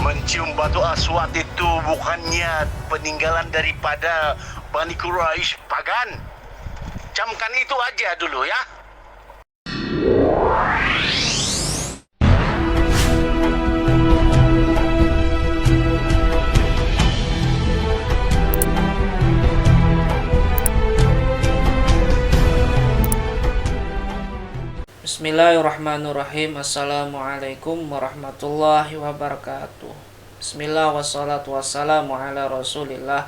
Mencium batu aswad itu bukannya peninggalan daripada Bani Quraisy pagan. Camkan itu aja dulu ya. Bismillahirrahmanirrahim. Assalamualaikum warahmatullahi wabarakatuh. Bismillah wassalatu wassalamu ala rasulillah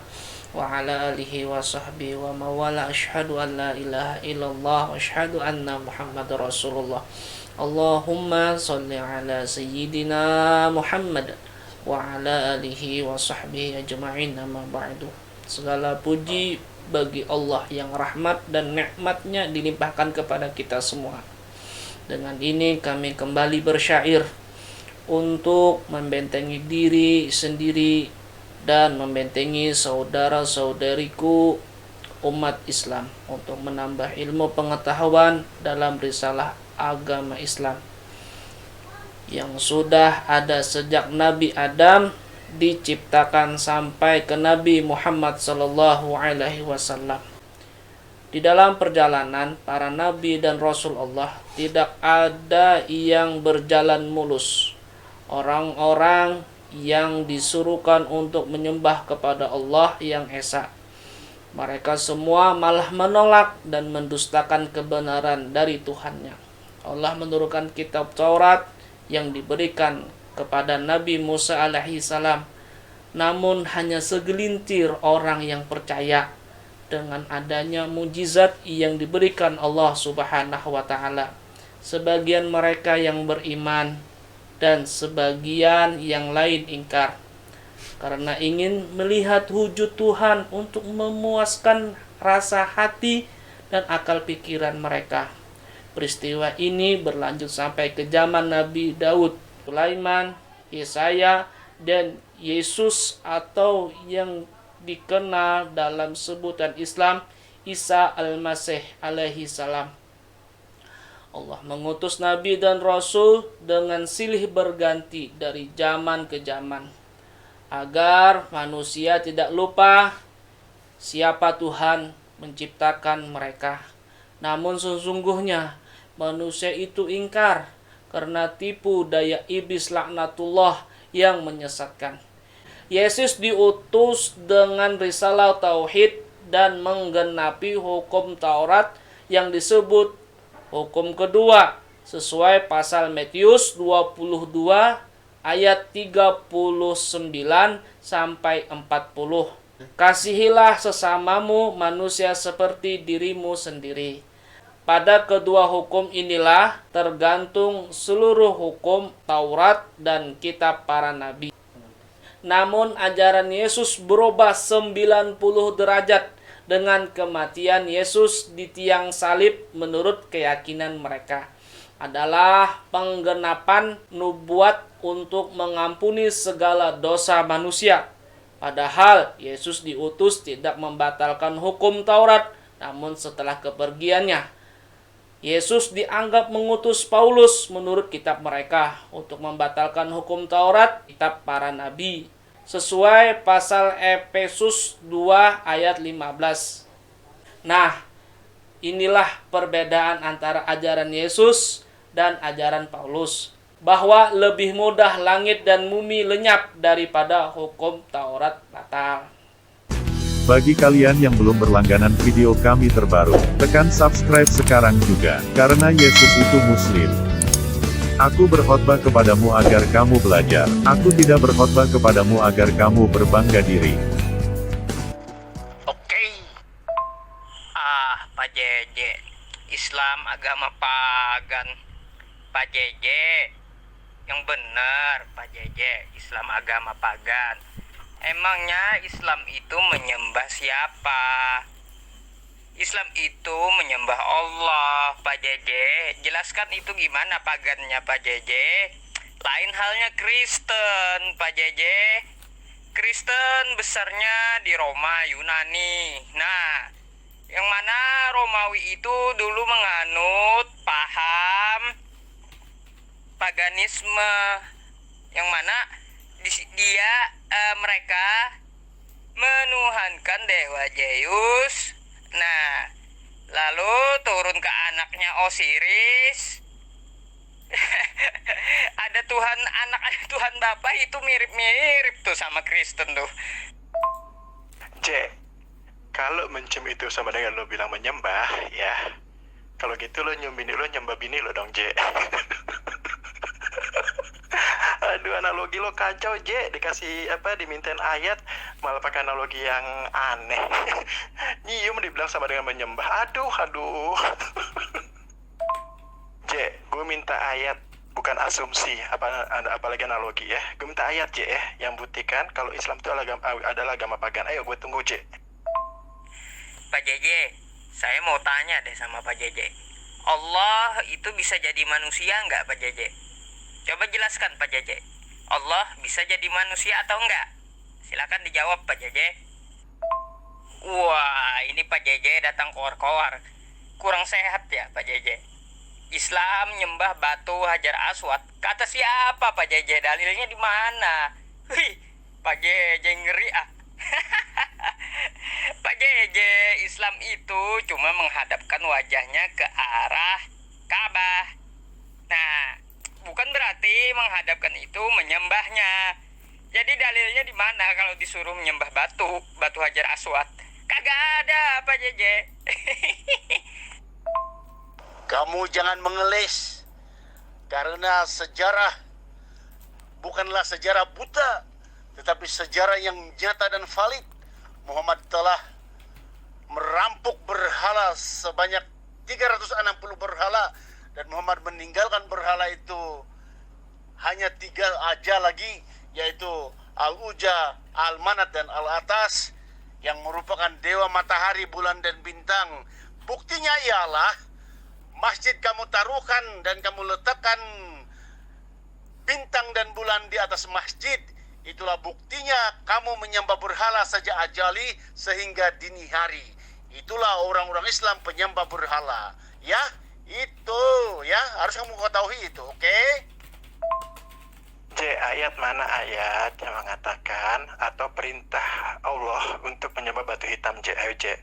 wa ala alihi wa sahbihi wa mawala. Ashhadu an la ilaha illallah wa ashhadu anna muhammad rasulullah. Allahumma salli ala sayyidina Muhammad wa ala alihi wa sahbihi ajma'in, amma ba'du. Segala puji bagi Allah yang rahmat dan nikmatnya dilimpahkan kepada kita semua. Dengan ini kami kembali bersyair untuk membentengi diri sendiri dan membentengi saudara-saudariku umat Islam untuk menambah ilmu pengetahuan dalam risalah agama Islam yang sudah ada sejak Nabi Adam diciptakan sampai ke Nabi Muhammad sallallahu alaihi wasallam. Di dalam perjalanan para nabi dan rasul Allah tidak ada yang berjalan mulus. Orang-orang yang disuruhkan untuk menyembah kepada Allah yang esa, mereka semua malah menolak dan mendustakan kebenaran dari Tuhannya. Allah menurunkan kitab Taurat yang diberikan kepada Nabi Musa alaihi salam, namun hanya segelintir orang yang percaya dengan adanya mujizat yang diberikan Allah Subhanahu wa taala. Sebagian mereka yang beriman dan sebagian yang lain ingkar karena ingin melihat wujud Tuhan untuk memuaskan rasa hati dan akal pikiran mereka. Peristiwa ini berlanjut sampai ke zaman Nabi Daud, Sulaiman, Yesaya, dan Yesus atau yang dikenal dalam sebutan Islam Isa al-Masih alaihi salam. Allah mengutus nabi dan rasul dengan silih berganti dari zaman ke zaman agar manusia tidak lupa siapa Tuhan menciptakan mereka. Namun sesungguhnya manusia itu ingkar karena tipu daya iblis laknatullah yang menyesatkan. Yesus diutus dengan risalah tauhid dan menggenapi hukum Taurat yang disebut hukum kedua sesuai pasal Matius 22 ayat 39 sampai 40. Kasihilah sesamamu manusia seperti dirimu sendiri. Pada kedua hukum inilah tergantung seluruh hukum Taurat dan kitab para nabi. Namun ajaran Yesus berubah 90 derajat dengan kematian Yesus di tiang salib. Menurut keyakinan mereka adalah penggenapan nubuat untuk mengampuni segala dosa manusia. Padahal Yesus diutus tidak membatalkan hukum Taurat, namun setelah kepergiannya Yesus dianggap mengutus Paulus menurut kitab mereka untuk membatalkan hukum Taurat, kitab para nabi, sesuai pasal Efesus 2 ayat 15. Nah, inilah perbedaan antara ajaran Yesus dan ajaran Paulus, bahwa lebih mudah langit dan bumi lenyap daripada hukum Taurat batal. Bagi kalian yang belum berlangganan video kami terbaru, tekan subscribe sekarang juga, karena Yesus itu Muslim. Aku berkhotbah kepadamu agar kamu belajar, aku tidak berkhotbah kepadamu agar kamu berbangga diri. Oke. Pak JJ, Islam agama pagan. Pak JJ, yang benar Pak JJ, Islam agama pagan. Emangnya Islam itu menyembah siapa? Islam itu menyembah Allah, Pak JJ. Jelaskan itu gimana pagannya, Pak JJ. Lain halnya Kristen, Pak JJ. Kristen besarnya di Roma, Yunani. Nah, yang mana Romawi itu dulu menganut paham paganisme, yang mana Mereka menuhankan dewa Zeus. Nah, lalu turun ke anaknya Osiris. Ada Tuhan anak, ada Tuhan Bapa, itu mirip-mirip tuh sama Kristen tuh. J, kalau mencem itu sama dengan lo bilang menyembah, ya. Kalau gitu lo nyembah bini lo dong, J. Aduh, analogi lo kacau, J. Dikasih dimintain ayat, malah pakai analogi yang aneh. Nyium dibilang sama dengan menyembah. Aduh. J, gue minta ayat, bukan asumsi, apalagi analogi ya. Gue minta ayat, J, ya, yang buktikan kalau Islam itu adalah agama pagan. Ayo, gue tunggu, J. Pak JJ, saya mau tanya deh sama Pak JJ. Allah itu bisa jadi manusia nggak, Pak JJ? Coba jelaskan, Pak JJ. Allah bisa jadi manusia atau enggak? Silakan dijawab, Pak JJ. Wah, ini Pak JJ datang koar-koar. Kurang sehat ya, Pak JJ. Islam nyembah batu Hajar Aswad. Kata siapa, Pak JJ? Dalilnya di mana? Wih, Pak JJ ngeri ah. Pak JJ, Islam itu cuma menghadapkan wajahnya ke arah Ka'bah. Nah, bukan berarti menghadapkan itu menyembahnya. Jadi dalilnya di mana kalau disuruh menyembah batu Hajar Aswad? Kagak ada, Pak JJ. Kamu jangan mengeles, karena sejarah bukanlah sejarah buta, tetapi sejarah yang nyata dan valid. Muhammad telah merampok berhala sebanyak 360 berhala, dan Muhammad meninggalkan berhala itu hanya 3 aja lagi, yaitu Al-Uja, Al-Manat, dan Al-Atas, yang merupakan dewa matahari, bulan, dan bintang. Buktinya ialah masjid kamu taruhkan dan kamu letakkan bintang dan bulan di atas masjid. Itulah buktinya kamu menyembah berhala sejak ajali sehingga dini hari. Itulah orang-orang Islam penyembah berhala. Ya, itu ya, harus kamu ketahui itu, oke? J, ayat mana ayat yang mengatakan atau perintah Allah untuk menyembah batu hitam, J? Ayo, J.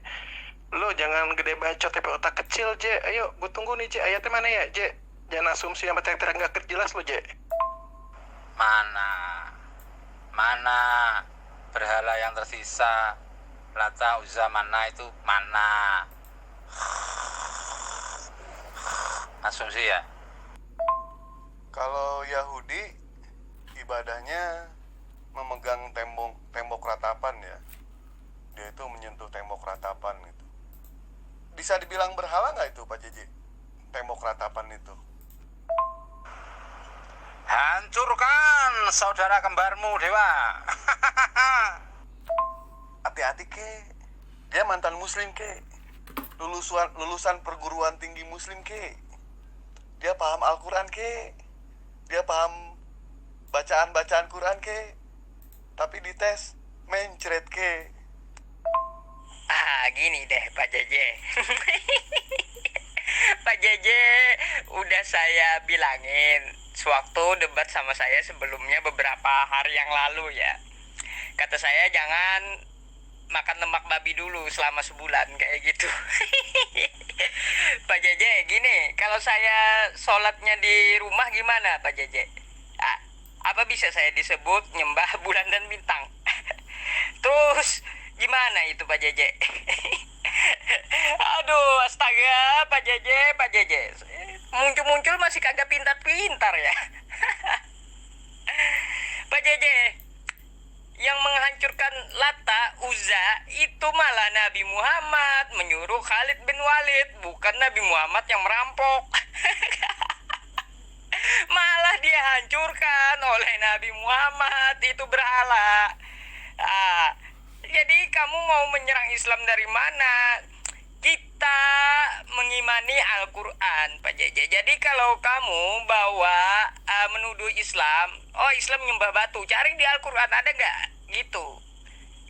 Lo jangan gede bacot tapi otak kecil, J. Ayo, gue tunggu nih, J. Ayatnya mana ya, J? Jangan asumsi yang terang-terang gak jelas lo, J. Mana berhala yang tersisa, Lata, Uzza, mana itu mana? Asumsi ya. Kalau Yahudi ibadahnya memegang tembok ratapan ya. Dia itu menyentuh tembok ratapan gitu. Bisa dibilang berhala nggak itu, Pak JJ? Tembok ratapan itu. Hancurkan saudara kembarmu, Dewa. Hati-hati, ke. Dia mantan muslim, ke. Lulusan perguruan tinggi muslim, ke. Dia paham Al-Quran, ke. Dia paham bacaan-bacaan Quran, ke. Tapi dites mencret, ke. Gini deh Pak JJ. Pak JJ udah saya bilangin sewaktu debat sama saya sebelumnya beberapa hari yang lalu ya. Kata saya jangan makan lemak babi dulu selama sebulan kayak gitu. Pak JJ gini, kalau saya sholatnya di rumah gimana Pak JJ? Apa bisa saya disebut nyembah bulan dan bintang? Terus gimana itu Pak JJ? Aduh, astaga, Pak JJ. Muncul-muncul masih kagak pintar-pintar ya. Pak JJ, yang menghancurkan Lata, Uzza, itu malah Nabi Muhammad menyuruh Khalid bin Walid, bukan Nabi Muhammad yang merampok. Malah dia hancurkan oleh Nabi Muhammad, itu berhala. Jadi kamu mau menyerang Islam dari mana? Kita mengimani Al-Quran, Pak JJ. Jadi kalau kamu bawa menuduh Islam, oh Islam nyembah batu, cari di Al-Quran ada nggak? Gitu.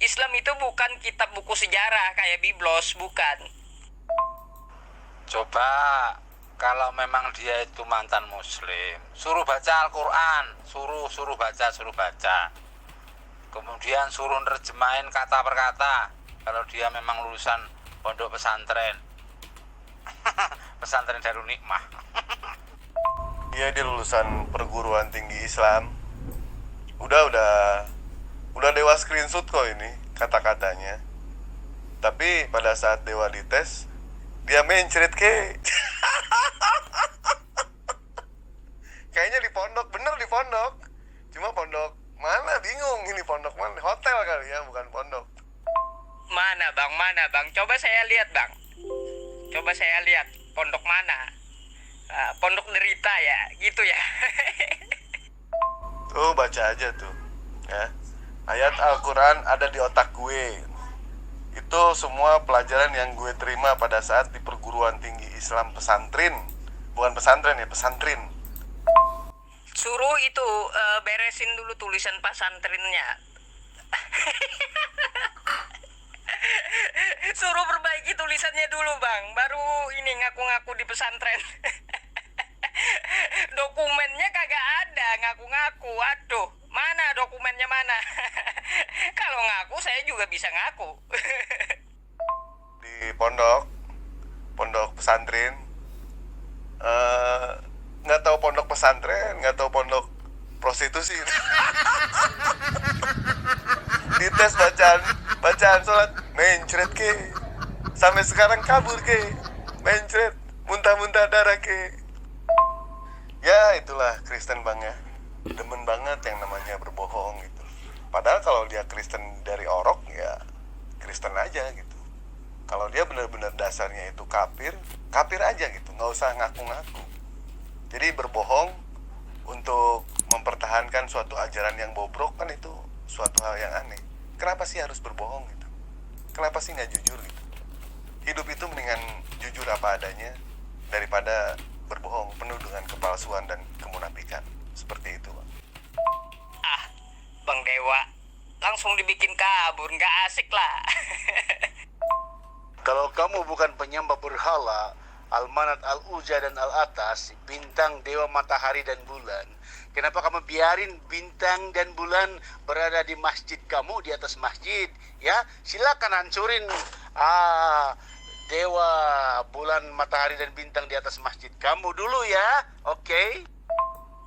Islam itu bukan kitab buku sejarah kayak Biblos, bukan. Coba kalau memang dia itu mantan muslim, suruh baca Al-Quran, suruh baca. kemudian suruh nerjemahin kata per kata kalau dia memang lulusan pondok pesantren. Pesantren Darul Nikmah. Iya, dia lulusan perguruan tinggi Islam. Udah Dewa screenshot kok ini kata-katanya. Tapi pada saat Dewa dites, dia mencret ke. Kayaknya di pondok, bener di pondok. Cuma pondok mana bingung, ini pondok mana? Hotel kali ya, bukan pondok. Mana bang? Coba saya lihat bang. Coba saya lihat pondok mana? Pondok derita ya, gitu ya. Tuh baca aja tuh, ya. Ayat Al-Quran ada di otak gue. Itu semua pelajaran yang gue terima pada saat di perguruan tinggi Islam pesantren. Bukan pesantren ya, pesantren. Suruh itu beresin dulu tulisan pesantrennya. Suruh perbaiki tulisannya dulu bang, baru ini ngaku-ngaku di pesantren. Dokumennya kagak ada, ngaku-ngaku. Aduh, mana dokumennya mana? Kalau ngaku saya juga bisa ngaku. Di pondok pesantren, nggak tahu pondok pesantren, nggak tahu pondok prostitusi. Dites bacaan sholat, mencret ke, sampai sekarang kabur ke, mencret, muntah-muntah darah ke. Ya itulah Kristen bang ya, demen banget yang namanya berbohong gitu. Padahal kalau dia Kristen dari orok ya Kristen aja gitu. Kalau dia benar-benar dasarnya itu kafir aja gitu, nggak usah ngaku-ngaku. Jadi berbohong untuk mempertahankan suatu ajaran yang bobrok kan itu suatu hal yang aneh. Kenapa sih harus berbohong gitu? Kenapa sih nggak jujur gitu? Hidup itu mendingan jujur apa adanya daripada berbohong penuh dengan kepalsuan dan kemunafikan. Seperti itu bang. Bang Dewa, langsung dibikin kabur, nggak asik lah. Kalau kamu bukan penyembah berhala, Al-Manat, Al-Uza, dan Al-Atas, bintang, dewa, matahari, dan bulan, kenapa kamu biarin bintang dan bulan berada di masjid kamu, di atas masjid? Ya, silakan hancurin dewa, bulan, matahari, dan bintang di atas masjid kamu dulu ya, oke?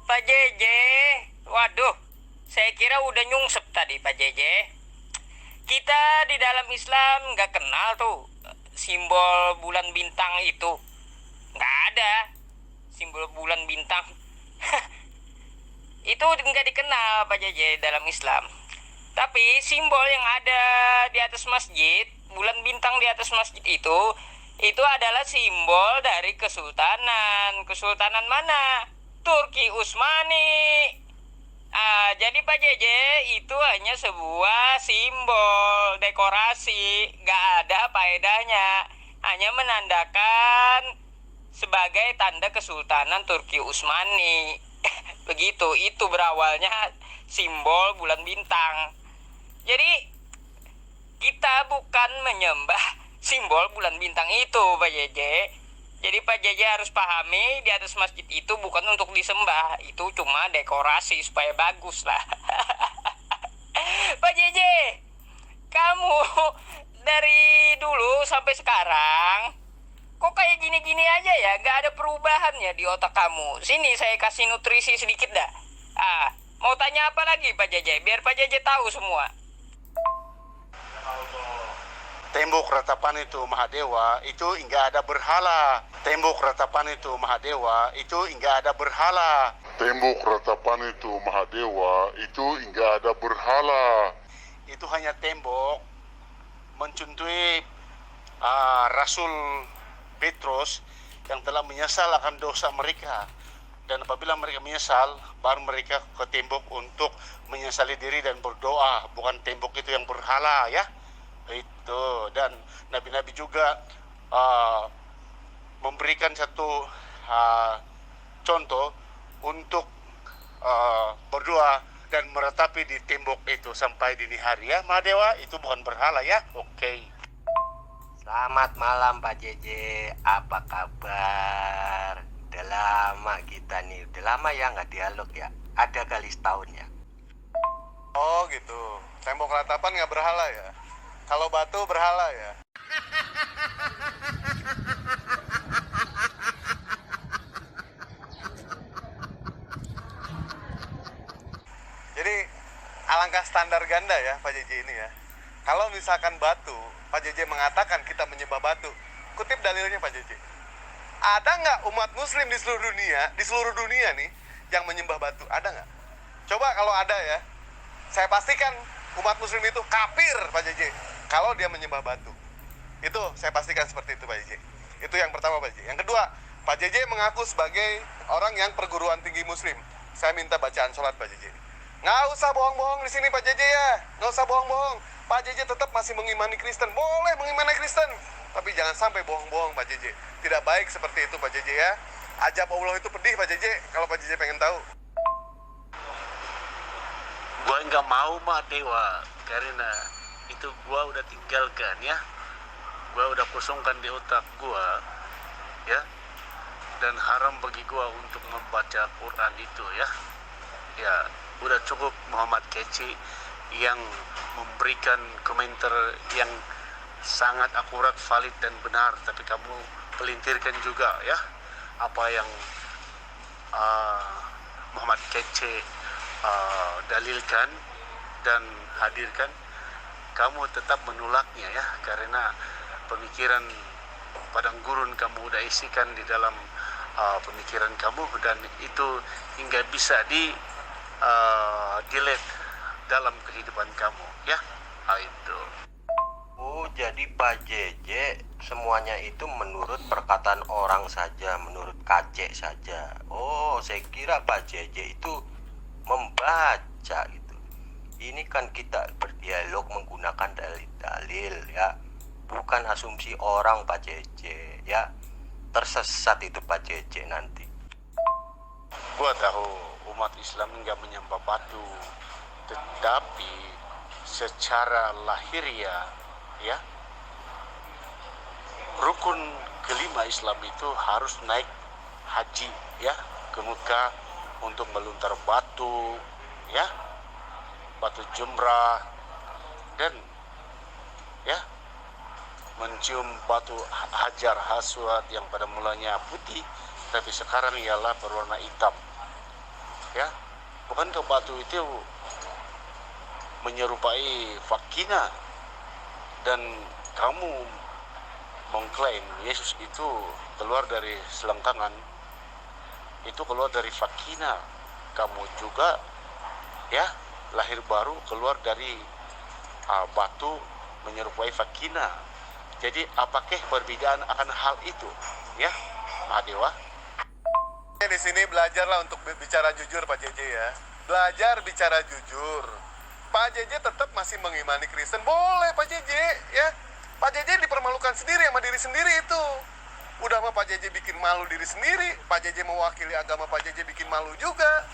Pak Jeje, waduh, saya kira udah nyungsep tadi Pak Jeje. Kita di dalam Islam nggak kenal tuh simbol bulan bintang itu. Nggak ada simbol bulan bintang. Itu nggak dikenal Pak Jeje dalam Islam. Tapi simbol yang ada di atas masjid, bulan bintang di atas masjid itu adalah simbol dari kesultanan. Kesultanan mana? Turki Utsmani. Jadi Pak Jeje itu hanya sebuah simbol dekorasi, gak ada faedahnya, hanya menandakan sebagai tanda kesultanan Turki Utsmani. Begitu, itu berawalnya simbol bulan bintang. Jadi kita bukan menyembah simbol bulan bintang itu Pak Jeje. Jadi Pak Jeje harus pahami, di atas masjid itu bukan untuk disembah, itu cuma dekorasi supaya bagus lah. Pak Jeje, kamu dari dulu sampai sekarang kok kayak gini-gini aja ya, gak ada perubahan ya di otak kamu. Sini saya kasih nutrisi sedikit dah. Mau tanya apa lagi Pak Jeje, biar Pak Jeje tahu semua. Tembok ratapan itu Mahadewa, itu enggak ada berhala. Tembok ratapan itu Mahadewa, itu enggak ada berhala. Tembok ratapan itu Mahadewa, itu enggak ada berhala. Itu hanya tembok mencontohi Rasul Petrus yang telah menyesal akan dosa mereka. Dan apabila mereka menyesal, baru mereka ke tembok untuk menyesali diri dan berdoa. Bukan tembok itu yang berhala ya. Itu, dan nabi-nabi juga memberikan satu contoh untuk berdoa dan meratapi di tembok itu sampai dini hari ya. Mahadewa itu bukan berhala ya. Oke. Selamat malam Pak Jeje, apa kabar? Udah lama kita nih, udah lama ya nggak dialog ya. Ada kali setahun ya. Oh gitu. Tembok ratapan nggak berhala ya? Kalau batu berhala ya? Jadi alangkah standar ganda ya Pak JJ ini ya. Kalau misalkan batu, Pak JJ mengatakan kita menyembah batu. Kutip dalilnya Pak JJ. Ada nggak umat muslim di seluruh dunia nih yang menyembah batu? Ada nggak? Coba kalau ada ya, saya pastikan umat muslim itu kafir Pak JJ kalau dia menyembah batu. Itu saya pastikan seperti itu Pak JJ. Itu yang pertama Pak JJ. Yang kedua, Pak JJ mengaku sebagai orang yang perguruan tinggi muslim. Saya minta bacaan sholat Pak JJ. Nggak usah bohong-bohong di sini Pak JJ ya. Nggak usah bohong-bohong. Pak JJ tetap masih mengimani Kristen. Boleh mengimani Kristen. Tapi jangan sampai bohong-bohong Pak JJ. Tidak baik seperti itu Pak JJ ya. Ajab Allah itu pedih Pak JJ. Kalau Pak JJ pengen tahu. Gua nggak mau mah dewa, karena itu gua udah tinggalkan ya. Gua udah kosongkan di otak gua ya. Dan haram bagi gua untuk membaca Quran itu ya. Ya, udah cukup Muhammad Keci yang memberikan komentar yang sangat akurat, valid dan benar, tapi kamu pelintirkan juga ya apa yang Muhammad Keci dalilkan dan hadirkan. Kamu tetap menolaknya ya, karena pemikiran padang gurun kamu udah isikan di dalam pemikiran kamu, dan itu hingga bisa delete dalam kehidupan kamu ya. Itu. Oh, jadi Pak JJ semuanya itu menurut perkataan orang saja, menurut KC saja. Oh, saya kira Pak JJ itu membaca gitu. Ini kan kita berdialog menggunakan dalil-dalil ya, bukan asumsi orang Pak JJ ya. Tersesat itu Pak JJ nanti. Gua tahu umat Islam enggak menyembah batu, tetapi secara lahiriah ya, rukun kelima Islam itu harus naik haji ya ke Mekah untuk meluntar batu ya, batu jumrah, dan ya mencium batu hajar aswad yang pada mulanya putih tapi sekarang ialah berwarna hitam ya. Bukankah batu itu menyerupai vagina, dan kamu mengklaim Yesus itu keluar dari selangkangan, itu keluar dari vagina. Kamu juga ya lahir baru keluar dari batu menyerupai vagina. Jadi apakah perbedaan akan hal itu ya Mahadewa? Di sini belajarlah untuk bicara jujur Pak JJ ya. Belajar bicara jujur. Pak JJ tetap masih mengimani Kristen. Boleh Pak JJ ya. Pak JJ dipermalukan sendiri sama diri sendiri itu. Udah mah Pak JJ bikin malu diri sendiri. Pak JJ mewakili agama Pak JJ bikin malu juga.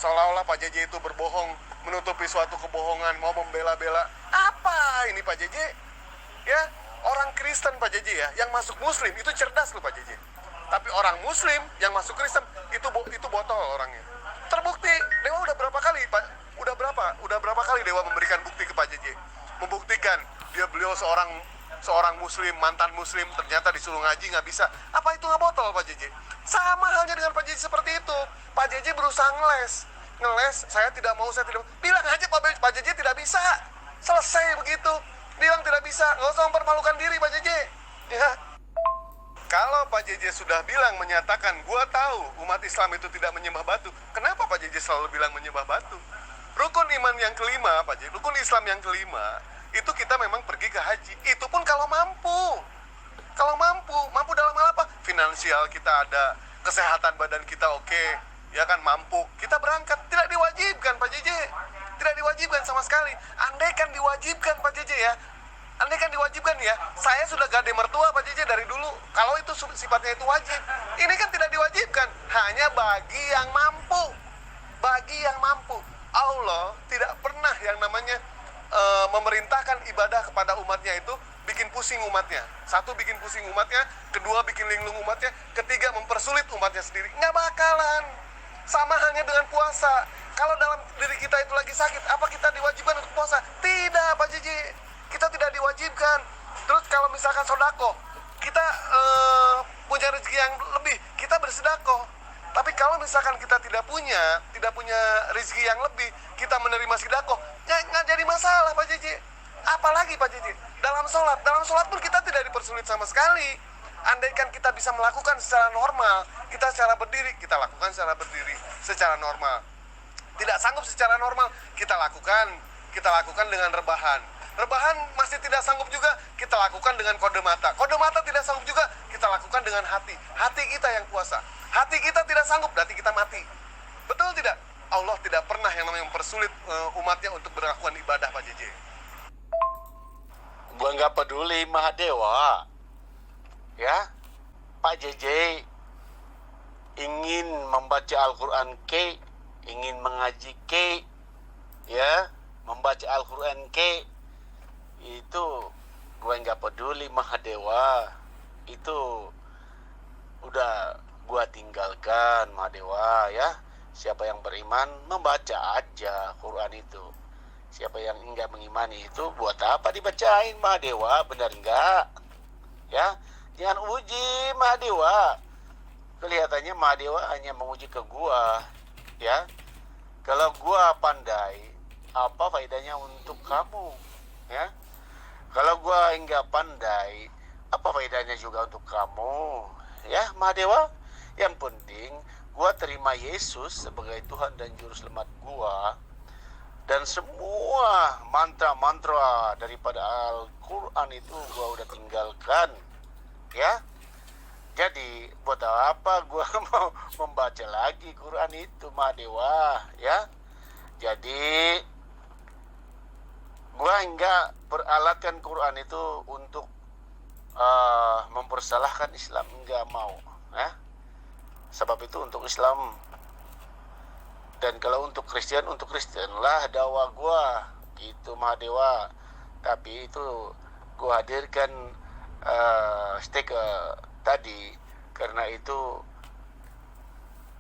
Seolah-olah Pak JJ itu berbohong, menutupi suatu kebohongan, mau membela-bela. Apa ini Pak JJ? Ya, orang Kristen Pak JJ ya, yang masuk Muslim itu cerdas loh Pak JJ. Tapi orang Muslim yang masuk Kristen itu botol orangnya. Terbukti. Dewa udah berapa kali Pak? Udah berapa kali Dewa memberikan bukti ke Pak JJ? Membuktikan beliau seorang Muslim, mantan Muslim, ternyata disuruh ngaji nggak bisa. Apa itu nggak botol Pak JJ? Sama halnya dengan Pak JJ seperti itu. Pak JJ berusaha ngeles, saya tidak mau. Bilang aja Pak JJ tidak bisa. Selesai begitu. Bilang tidak bisa, nggak usah mempermalukan diri Pak JJ. Ya. Kalau Pak JJ sudah bilang, menyatakan, gua tahu umat Islam itu tidak menyembah batu, kenapa Pak JJ selalu bilang menyembah batu? Rukun iman yang kelima, Pak JJ, rukun Islam yang kelima, itu kita memang pergi ke haji. Itu pun kalau mampu. Kalau mampu dalam hal apa? Finansial kita ada, kesehatan badan kita oke, ya kan, mampu. Kita berangkat, tidak diwajibkan Pak JJ. Tidak diwajibkan sama sekali. Andai kan diwajibkan Pak JJ ya, andai kan diwajibkan ya, saya sudah gade mertua Pak JJ dari dulu. Kalau itu sifatnya itu wajib. Ini kan tidak diwajibkan, hanya bagi yang mampu. Bagi yang mampu. Allah tidak pernah yang namanya memerintahkan ibadah kepada umatnya itu bikin pusing umatnya. Satu, bikin pusing umatnya. Kedua, bikin linglung umatnya. Ketiga, mempersulit umatnya sendiri. Nggak bakalan. Sama halnya dengan puasa. Kalau dalam diri kita kita itu lagi sakit, apa kita diwajibkan untuk puasa? Tidak, Pak JJ. Kita tidak diwajibkan. Terus kalau misalkan sodako, kita punya rezeki yang lebih, kita bersedako. Tapi kalau misalkan kita tidak punya rezeki yang lebih, kita menerima sedako, nggak jadi masalah, Pak JJ. Apalagi Pak JJ, dalam sholat pun kita tidak dipersulit sama sekali. Andaikan kita bisa melakukan secara normal, kita secara berdiri, kita lakukan secara berdiri, secara normal. Tidak sanggup secara normal, kita lakukan dengan rebahan. Rebahan masih tidak sanggup juga, kita lakukan dengan kode mata. Kode mata tidak sanggup juga, kita lakukan dengan hati. Hati kita yang puasa. Hati kita tidak sanggup, berarti kita mati. Betul tidak? Allah tidak pernah yang namanya mempersulit umatnya untuk melakukan ibadah, Pak JJ. Gua nggak peduli Mahadewa. Ya, Pak JJ ingin membaca Al-Quran ke, ingin mengaji ke, ya, membaca Al-Quran ke, itu gue nggak peduli Mahadewa. Itu udah gue tinggalkan Mahadewa, ya. Siapa yang beriman membaca aja Quran itu. Siapa yang enggak mengimani itu buat apa dibacain Mahadewa, benar enggak? Ya, jangan uji Mahadewa. Kelihatannya Mahadewa hanya menguji ke gua, ya. Kalau gua pandai, apa faedahnya untuk kamu, ya? Kalau gua enggak pandai, apa faedahnya juga untuk kamu, ya Mahadewa? Yang penting gua terima Yesus sebagai Tuhan dan Juru Selamat gua. Dan semua mantra-mantra daripada Al-Quran itu gua udah tinggalkan, ya. Jadi buat apa gua mau membaca lagi Quran itu Mahadewa, ya. Jadi gua enggak peralatkan Quran itu untuk mempersalahkan Islam, enggak mau, ya. Sebab itu untuk Islam. Dan kalau untuk Kristen lah dakwah gua gitu Mahadewa. Tapi itu gua hadirkan stiker tadi karena itu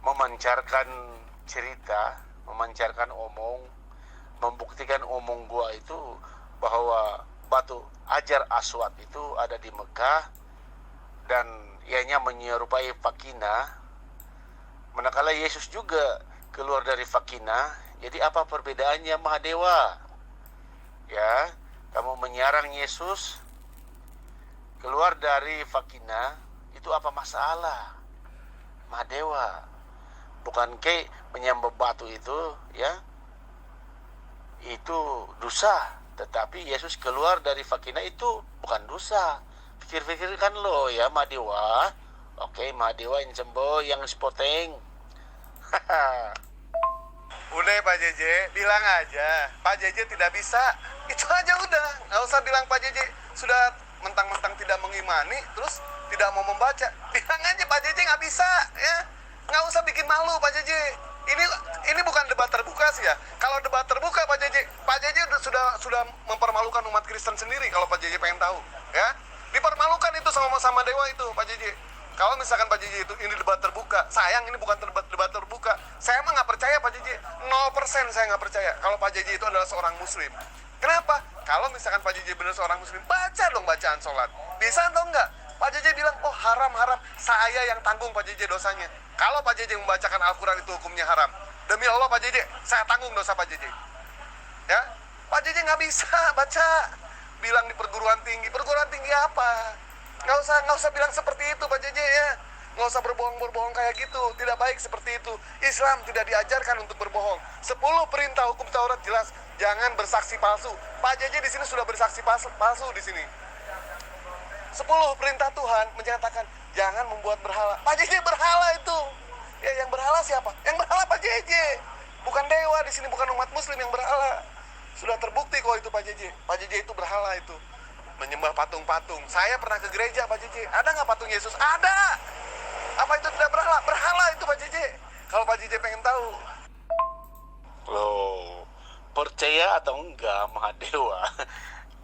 memancarkan cerita, memancarkan omong, membuktikan omong gua itu bahwa batu Hajar Aswad itu ada di Mekah dan ianya menyerupai Fakina. Manakala Yesus juga keluar dari Fakina, jadi apa perbedaannya Mahadewa? Ya, kamu menyerang Yesus keluar dari Fakina, itu apa masalah? Mahadewa, bukan ke menyembah batu itu, ya, itu dosa. Tetapi Yesus keluar dari Fakina itu bukan dosa. Pikir-pikirkan lo ya Mahadewa. Oke, Mahadewa yang sembuh, yang spoteng. Udah Pak JJ, bilang aja Pak JJ tidak bisa. Itu aja udah, nggak usah bilang Pak JJ sudah mentang-mentang tidak mengimani, terus tidak mau membaca. Bilang aja Pak JJ nggak bisa, ya. Nggak usah bikin malu Pak JJ. Ini bukan debat terbuka sih ya. Kalau debat terbuka Pak JJ sudah mempermalukan umat Kristen sendiri kalau Pak JJ pengen tahu, ya. Dipermalukan itu sama dewa itu Pak JJ. Kalau misalkan Pak JJ itu ini debat terbuka, sayang ini bukan debat terbuka. Saya emang nggak percaya Pak JJ, 0% saya nggak percaya kalau Pak JJ itu adalah seorang Muslim. Kenapa? Kalau misalkan Pak JJ benar seorang Muslim, baca dong bacaan sholat. Bisa atau enggak? Pak JJ bilang, oh haram, saya yang tanggung Pak JJ dosanya. Kalau Pak JJ membacakan Al-Quran itu hukumnya haram. Demi Allah Pak JJ, saya tanggung dosa Pak JJ. Ya, Pak JJ nggak bisa baca. Bilang di perguruan tinggi apa? Nggak usah bilang seperti itu Pak JJ ya. Nggak usah berbohong kayak gitu. Tidak baik seperti itu. Islam tidak diajarkan untuk berbohong. 10 perintah hukum Taurat jelas. Jangan bersaksi palsu. Pak JJ di sini sudah bersaksi palsu di sini. 10 perintah Tuhan menyatakan jangan membuat berhala. Pak JJ berhala itu. Ya yang berhala siapa? Yang berhala Pak JJ. Bukan dewa di sini, bukan umat Muslim yang berhala. Sudah terbukti kok itu Pak JJ. Pak JJ itu berhala itu. Menyembah patung-patung. Saya pernah ke gereja Pak JJ. Ada nggak patung Yesus? Ada. Apa itu tidak berhala? Berhala itu Pak JJ. Kalau Pak JJ pengen tahu. Loh, percaya atau enggak Mahadewa?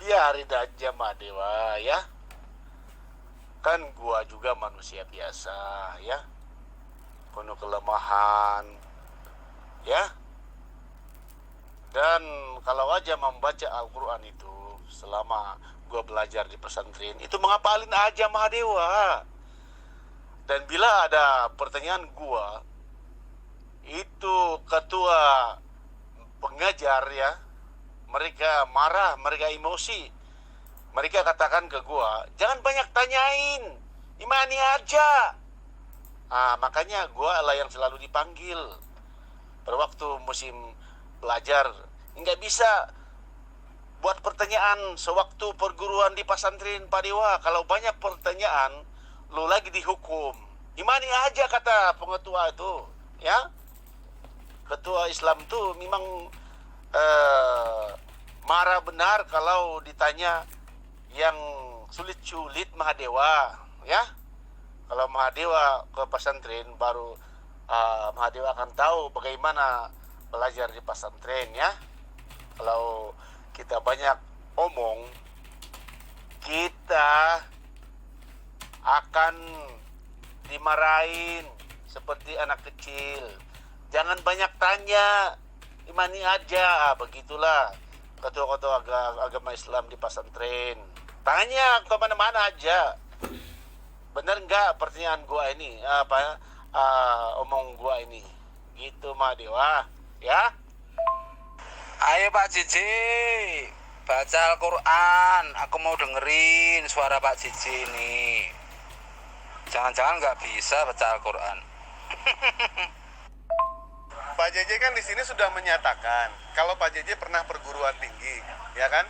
Biarin aja Mahadewa ya. Kan gua juga manusia biasa ya. Penuh kelemahan. Ya. Dan kalau aja membaca Al-Quran itu selama gue belajar di pesantren, itu menghafalin aja Mahadewa. Dan bila ada pertanyaan gue, itu ketua pengajar ya, mereka marah, mereka emosi, mereka katakan ke gue, jangan banyak tanyain, imani aja. Makanya gue lah yang selalu dipanggil pada waktu musim belajar. Nggak bisa buat pertanyaan sewaktu perguruan di pesantren Pak Dewa. Kalau banyak pertanyaan, lu lagi dihukum. Imani aja kata pengetua itu, ya. Ketua Islam tuh memang marah benar kalau ditanya yang sulit-sulit Mahadewa, ya. Kalau Mahadewa ke pesantren baru Mahadewa akan tahu bagaimana belajar di pesantren, ya. Kalau kita banyak omong, kita akan dimarahin seperti anak kecil. Jangan banyak tanya, imani aja. Begitulah ketua-ketua agama Islam di pesantren. Tanya ke mana-mana aja. Bener nggak pertanyaan gua ini? Omong gua ini? Gitu Mahadewa, ya. Ayo Pak Jiji, baca Al-Quran. Aku mau dengerin suara Pak Jiji ini. Jangan-jangan nggak bisa baca Al-Quran. Pak JJ kan di sini sudah menyatakan kalau Pak JJ pernah perguruan tinggi, ya kan?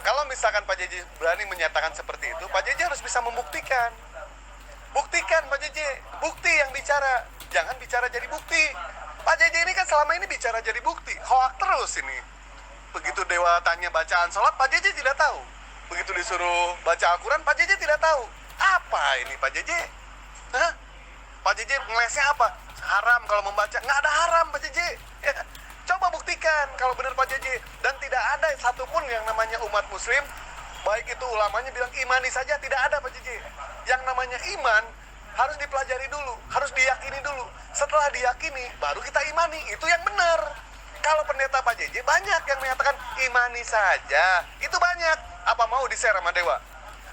Kalau misalkan Pak JJ berani menyatakan seperti itu, Pak JJ harus bisa membuktikan. Buktikan Pak JJ, bukti yang bicara, jangan bicara jadi bukti. Pak JJ ini kan selama ini bicara jadi bukti, hoak terus ini. Begitu Dewa tanya bacaan sholat, Pak JJ tidak tahu. Begitu disuruh baca Al-Quran, Pak JJ tidak tahu. Apa ini Pak JJ? Hah? Pak JJ ngelesnya apa? Haram kalau membaca. Nggak ada haram Pak JJ. Ya. Coba buktikan kalau benar Pak JJ. Dan tidak ada satupun yang namanya umat muslim, baik itu ulamanya bilang imani saja, tidak ada Pak JJ. Yang namanya iman harus dipelajari dulu, harus diyakini dulu. Setelah diyakini, baru kita imani. Itu yang benar. Kalau pendeta Pak JJ banyak yang menyatakan imani saja. Itu banyak. Apa mau di-share sama Dewa?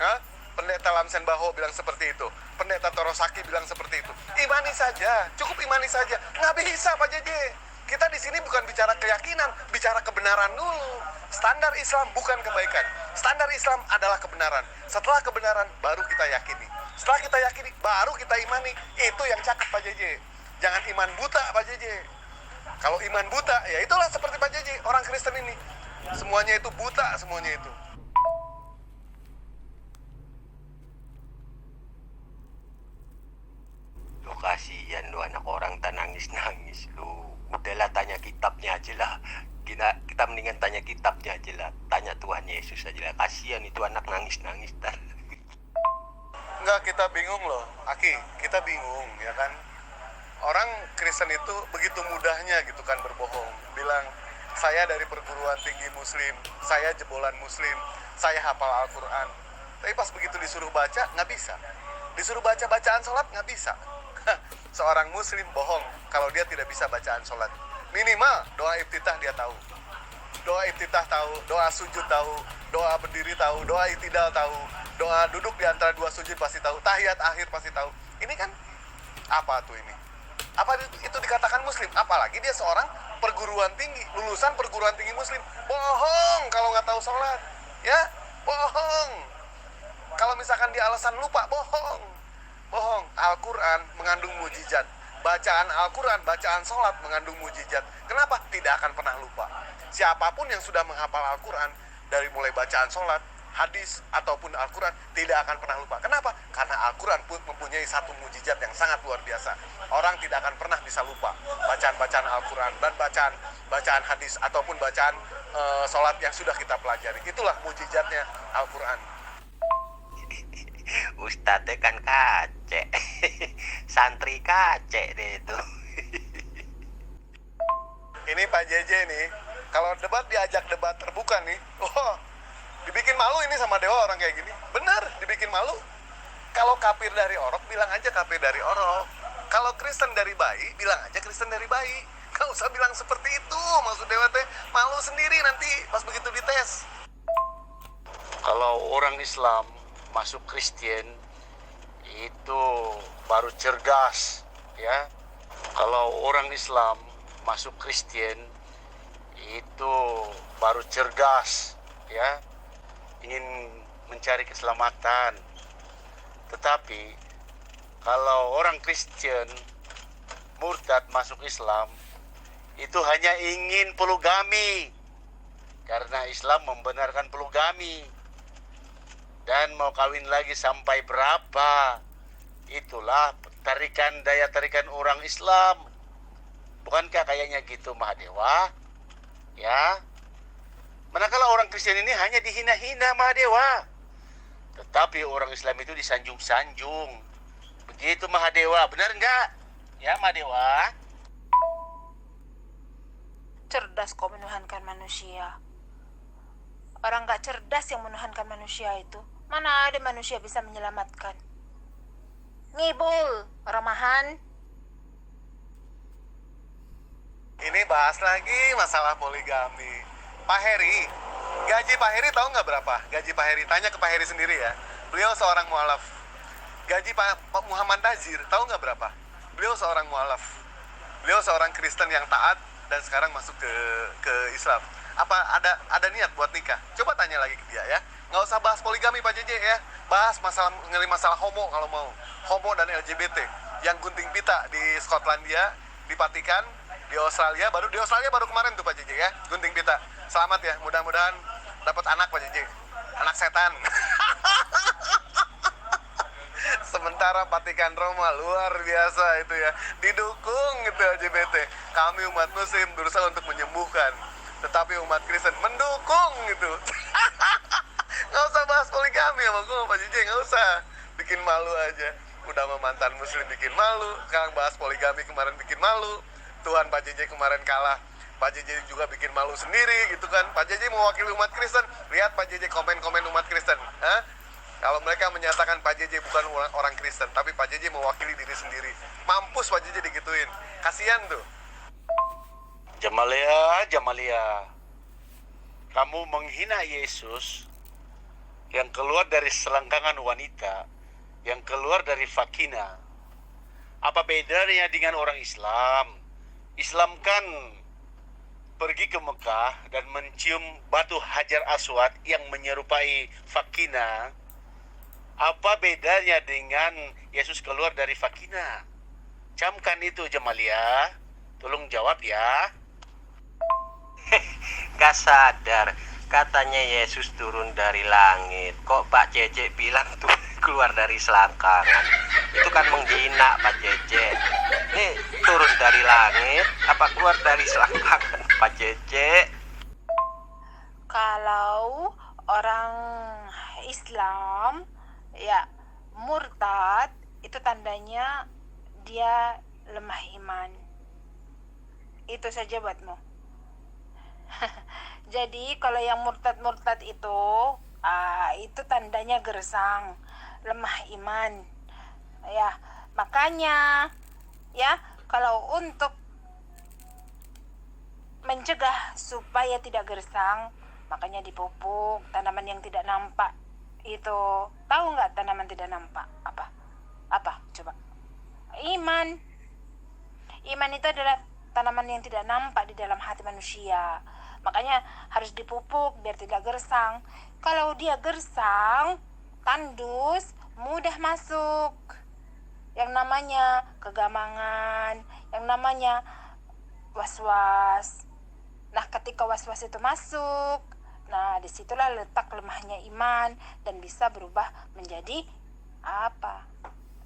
Hah? Pendeta Lamsen Baho bilang seperti itu. Pendeta Torosaki bilang seperti itu. Imani saja, cukup imani saja. Nggak bisa Pak JJ. Kita di sini bukan bicara keyakinan, bicara kebenaran dulu. Standar Islam bukan kebaikan. Standar Islam adalah kebenaran. Setelah kebenaran, baru kita yakini. Setelah kita yakini, baru kita imani. Itu yang cakep Pak JJ. Jangan iman buta Pak JJ. Kalau iman buta, ya itulah seperti Pak JJ. Orang Kristen ini, semuanya itu buta, semuanya itu. Lu kasihan lu anak orang tak nangis-nangis lu. Udahlah tanya kitabnya aja lah. Kita mendingan tanya kitabnya aja lah. Tanya Tuhan Yesus aja lah. Kasihan itu anak nangis-nangis tar. Enggak, kita bingung loh, Aki. Kita bingung, ya kan? Orang Kristen itu begitu mudahnya gitu kan berbohong. Bilang, saya dari perguruan tinggi muslim, saya jebolan muslim, saya hafal Al-Quran. Tapi pas begitu disuruh baca, nggak bisa. Disuruh baca bacaan sholat, nggak bisa. Seorang muslim bohong kalau dia tidak bisa bacaan sholat. Minimal doa iftitah dia tahu. Doa iftitah tahu, doa sujud tahu, doa berdiri tahu, doa itidal tahu, doa duduk di antara dua sujud pasti tahu, tahiyat akhir pasti tahu. Ini kan apa tuh ini? Apa itu dikatakan muslim? Apalagi dia seorang perguruan tinggi, lulusan perguruan tinggi muslim. Bohong kalau nggak tahu sholat, ya bohong. Kalau misalkan dia alasan lupa, bohong. Bohong. Al-Quran mengandung mujizat. Bacaan Al-Quran, bacaan sholat mengandung mujizat. Kenapa? Tidak akan pernah lupa. Siapapun yang sudah menghafal Al-Quran, dari mulai bacaan sholat, hadis, ataupun Al-Quran, tidak akan pernah lupa. Kenapa? Karena Al-Quran pun mempunyai satu mujizat yang sangat luar biasa. Orang tidak akan pernah bisa lupa bacaan-bacaan Al-Quran dan bacaan hadis, ataupun bacaan sholat yang sudah kita pelajari. Itulah mujizatnya Al-Quran. Ustadznya kan kacek. Santri kacek deh itu. Ini Pak JJ nih, kalau debat diajak debat terbuka nih, dibikin malu ini sama Dewa orang kayak gini. Bener, dibikin malu. Kalau kafir dari orok, bilang aja kafir dari orok. Kalau Kristen dari bayi, bilang aja Kristen dari bayi. Gak usah bilang seperti itu, maksud Dewa teh. sendiri nanti pas begitu dites. Kalau orang Islam masuk Kristen itu baru cerdas, ya. Kalau orang Islam masuk Kristen itu baru cerdas, ya. Ingin mencari keselamatan. Tetapi kalau orang Kristen murtad masuk Islam itu hanya ingin poligami, karena Islam membenarkan poligami, dan mau kawin lagi sampai berapa. Itulah daya tarikan orang Islam. Bukankah kayaknya gitu, Mahadewa? Ya. Manakala orang Kristen ini hanya dihina-hina, Mahadewa. Tetapi orang Islam itu disanjung-sanjung. Begitu, Mahadewa. Benar enggak? Ya, Mahadewa. Cerdas kau menuhankan manusia. Orang gak cerdas yang menuhankan manusia itu. Mana ada manusia bisa menyelamatkan? Ngibul, ramahan. Ini bahas lagi masalah poligami. Pak Heri, gaji Pak Heri tahu nggak berapa? Gaji Pak Heri, tanya ke Pak Heri sendiri ya. Beliau seorang mualaf. Gaji Pak Muhammad Nazir tahu nggak berapa? Beliau seorang mualaf. Beliau seorang Kristen yang taat dan sekarang masuk ke Islam. Apa ada niat buat nikah? Coba tanya lagi ke dia ya. Nggak usah bahas poligami Pak JJ ya. Bahas masalah homo kalau mau. Homo dan LGBT yang gunting pita di Skotlandia, di Vatikan, di Australia baru kemarin tuh Pak JJ ya, gunting pita. Selamat ya, mudah-mudahan dapat anak Pak JJ. Anak setan. Sementara Vatikan Roma luar biasa itu ya, didukung gitu LGBT. Kami umat muslim berusaha untuk menyembuhkan, tetapi umat Kristen mendukung gitu. Nggak usah bahas poligami sama gue Pak JJ, nggak usah. Bikin malu aja. Udah sama mantan muslim bikin malu, sekarang bahas poligami kemarin bikin malu. Tuhan Pak JJ kemarin kalah, Pak JJ juga bikin malu sendiri gitu kan. Pak JJ mewakili umat Kristen. Lihat Pak JJ komen-komen umat Kristen. Kalau mereka menyatakan Pak JJ bukan orang Kristen, tapi Pak JJ mewakili diri sendiri. Mampus Pak JJ digituin. Kasian tuh. Jamalia. Kamu menghina Yesus yang keluar dari selangkangan wanita, yang keluar dari vagina. Apa bedanya dengan orang Islam? Islam kan pergi ke Mekah dan mencium batu Hajar Aswad yang menyerupai vagina. Apa bedanya dengan Yesus keluar dari vagina? Camkan itu, Jamalia. Tolong jawab ya. Gak sadar, katanya Yesus turun dari langit. Kok Pak JJ bilang tuh keluar dari selangkangan? Itu kan menghina Pak JJ. Nih turun dari langit apa keluar dari selangkangan Pak JJ? Kalau orang Islam ya murtad, itu tandanya dia lemah iman. Itu saja buatmu. Jadi kalau yang murtad itu tandanya gersang, lemah iman. Ya, makanya ya kalau untuk mencegah supaya tidak gersang, makanya dipupuk tanaman yang tidak nampak. Itu tahu nggak tanaman tidak nampak apa coba? Iman itu adalah tanaman yang tidak nampak di dalam hati manusia. Makanya harus dipupuk biar tidak gersang. Kalau dia gersang, tandus, mudah masuk yang namanya kegamangan, yang namanya was-was. Nah, ketika was-was itu masuk, nah disitulah letak lemahnya iman dan bisa berubah menjadi apa?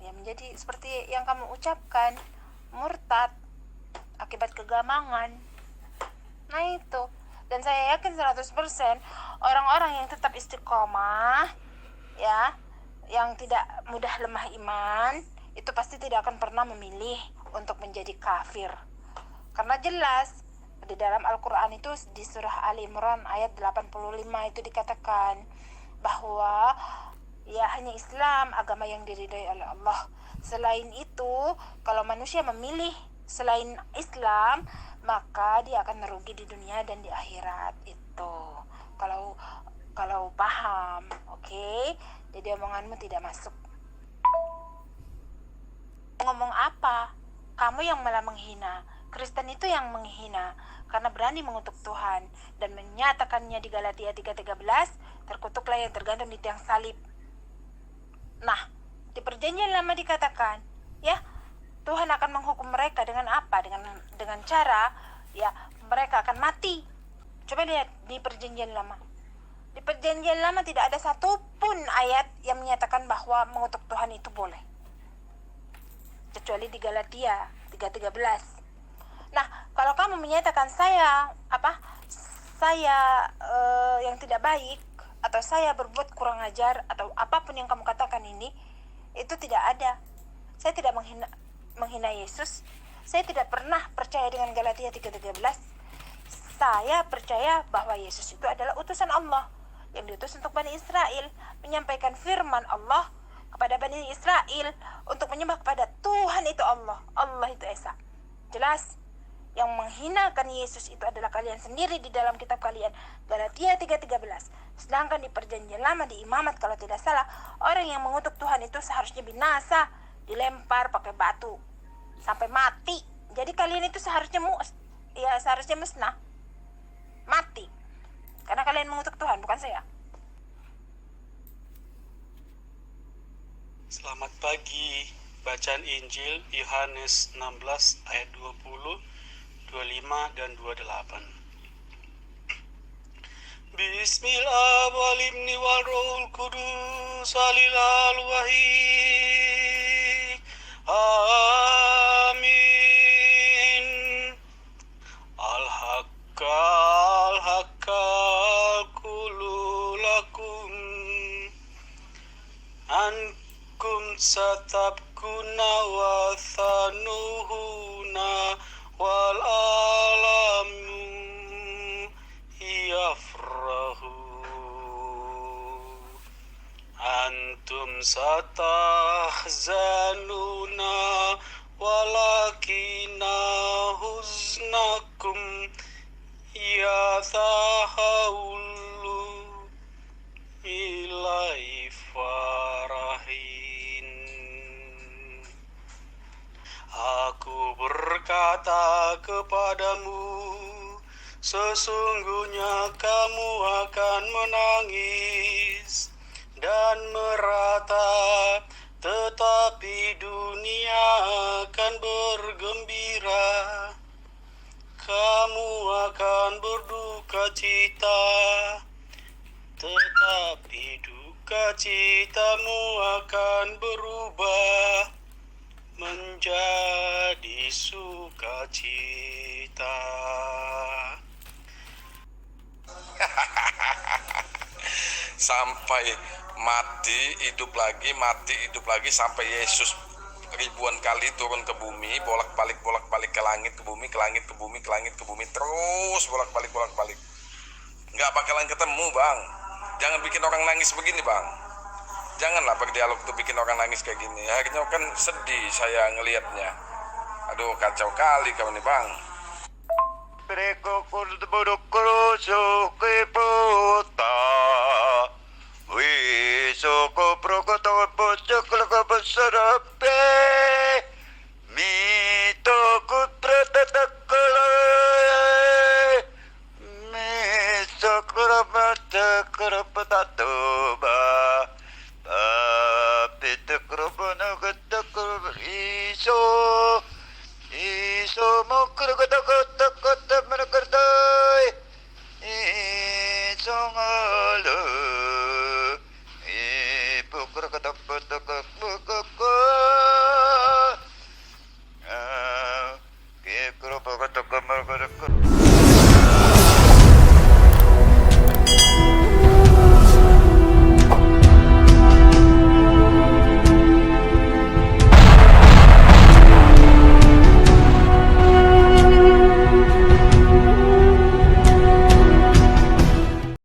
Ya menjadi seperti yang kamu ucapkan, murtad akibat kegamangan. Nah itu. Dan saya yakin 100% orang-orang yang tetap istiqomah ya, yang tidak mudah lemah iman, itu pasti tidak akan pernah memilih untuk menjadi kafir. Karena jelas di dalam Al-Quran itu di surah Ali Imran ayat 85 itu dikatakan bahwa ya hanya Islam agama yang diridhai oleh Allah. Selain itu, kalau manusia memilih selain Islam, maka dia akan merugi di dunia dan di akhirat. Itu kalau paham, oke? Jadi omonganmu tidak masuk. Ngomong apa? Kamu yang malah menghina. Kristen itu yang menghina karena berani mengutuk Tuhan dan menyatakannya di Galatia 3:13, terkutuklah yang tergantung di tiang salib. Nah, di perjanjian lama dikatakan, ya, Tuhan akan menghukum mereka dengan apa? Dengan cara, ya, mereka akan mati. Coba lihat di perjanjian lama. Di perjanjian lama tidak ada satupun ayat yang menyatakan bahwa mengutuk Tuhan itu boleh, kecuali di Galatia 3:13. Nah, kalau kamu menyatakan saya yang tidak baik, atau saya berbuat kurang ajar, atau apapun yang kamu katakan ini, itu tidak ada. Saya tidak menghina Yesus. Saya tidak pernah percaya dengan Galatia 3:13. Saya percaya bahwa Yesus itu adalah utusan Allah yang diutus untuk Bani Israel, menyampaikan firman Allah kepada Bani Israel untuk menyembah kepada Tuhan itu Allah. Allah itu Esa. Jelas? Yang menghinakan Yesus itu adalah kalian sendiri di dalam kitab kalian, Galatia 3:13. Sedangkan di perjanjian lama, di imamat kalau tidak salah, orang yang mengutuk Tuhan itu seharusnya binasa, dilempar pakai batu sampai mati. Jadi kalian itu seharusnya musnah, mati, karena kalian mengutuk Tuhan, bukan saya. Selamat pagi. Bacaan Injil Yohanes 16 ayat 20, 25 dan 28. Bismillah wal ibni wal rohul kudus alilal wahid. Amin. Al-haqqa kululakum ankum satabkuna wa thanuhuna wal alamu yafrahu antum satahzanuna walakina huznakum yatahawlu ilai farahin. Aku berkata kepadamu, sesungguhnya kamu akan menangis dan meratap, tetapi dunia akan bergembira. Kamu akan berduka cita, tetapi duka citamu akan berubah menjadi sukacita. Sampai mati hidup lagi sampai Yesus ribuan kali turun ke bumi, bolak-balik ke langit, ke bumi, ke langit, ke bumi, ke langit, ke bumi, terus bolak-balik. Nggak bakalan ketemu, Bang. Jangan bikin orang nangis begini, Bang. Janganlah berdialog tuh bikin orang nangis kayak gini. Akhirnya kan sedih saya ngelihatnya. Aduh, kacau kali kamu nih, Bang. Iso